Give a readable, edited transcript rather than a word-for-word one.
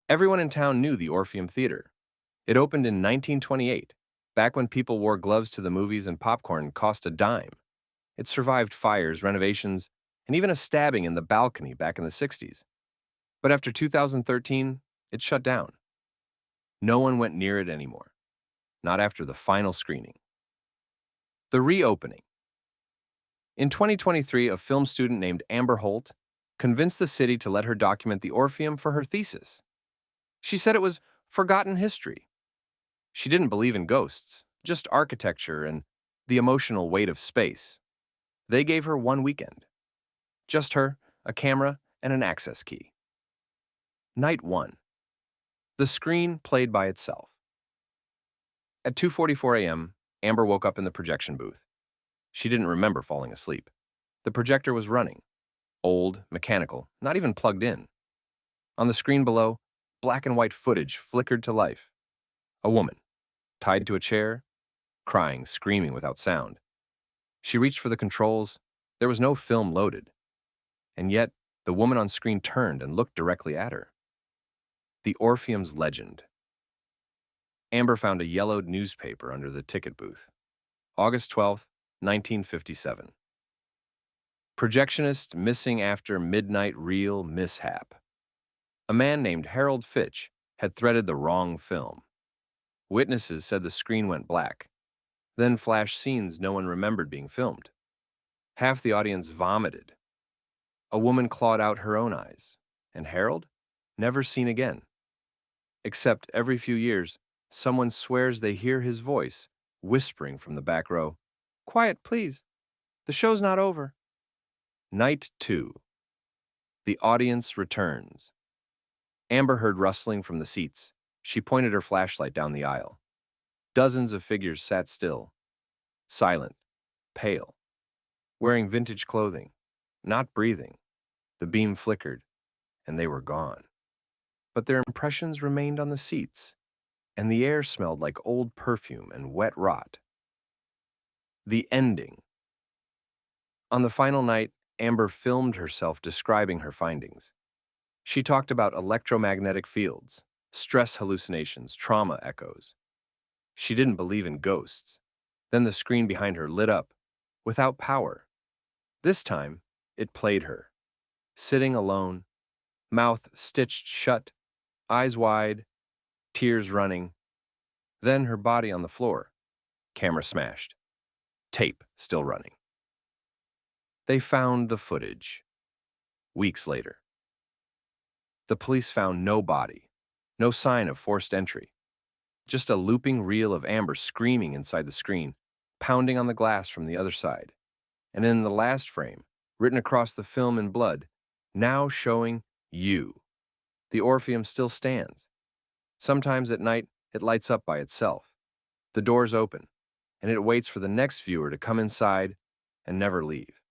Everyone in town knew the Orpheum Theater. It opened in 1928, back when people wore gloves to the movies and popcorn cost a dime. It survived fires, renovations, and even a stabbing in the balcony back in the 60s. But after 2013, it shut down. No one went near it anymore, not after the final screening. The reopening. In 2023, a film student named Amber Holt convinced the city to let her document the Orpheum for her thesis. She said it was forgotten history. She didn't believe in ghosts, just architecture and the emotional weight of space. They gave her 1 weekend. Just her, a camera, and an access key. Night 1. The screen played by itself. At 2:44 a.m., Amber woke up in the projection booth. She didn't remember falling asleep. The projector was running. Old, mechanical, not even plugged in. On the screen below, black and white footage flickered to life. A woman, tied to a chair, crying, screaming without sound. She reached for the controls. There was no film loaded. And yet, the woman on screen turned and looked directly at her. The Orpheum's legend. Amber found a yellowed newspaper under the ticket booth. August 12th, 1957. Projectionist missing after midnight reel mishap. A man named Harold Fitch had threaded the wrong film. Witnesses said the screen went black, then flashed scenes no one remembered being filmed. Half the audience vomited. A woman clawed out her own eyes, and Harold, never seen again. Except every few years, someone swears they hear his voice whispering from the back row, "Quiet, please. The show's not over." Night 2. The audience returns. Amber heard rustling from the seats. She pointed her flashlight down the aisle. Dozens of figures sat still, silent, pale, wearing vintage clothing, not breathing. The beam flickered, and they were gone. But their impressions remained on the seats, and the air smelled like old perfume and wet rot. The ending. On the final night, Amber filmed herself describing her findings. She talked about electromagnetic fields, stress hallucinations, trauma echoes. She didn't believe in ghosts. Then the screen behind her lit up, without power. This time, it played her, sitting alone, mouth stitched shut, eyes wide, tears running. Then her body on the floor, camera smashed, tape still running. They found the footage. Weeks later. The police found no body, no sign of forced entry. Just a looping reel of Amber screaming inside the screen, pounding on the glass from the other side. And in the last frame, written across the film in blood, now showing you. The Orpheum still stands. Sometimes at night, it lights up by itself. The doors open, and it waits for the next viewer to come inside and never leave.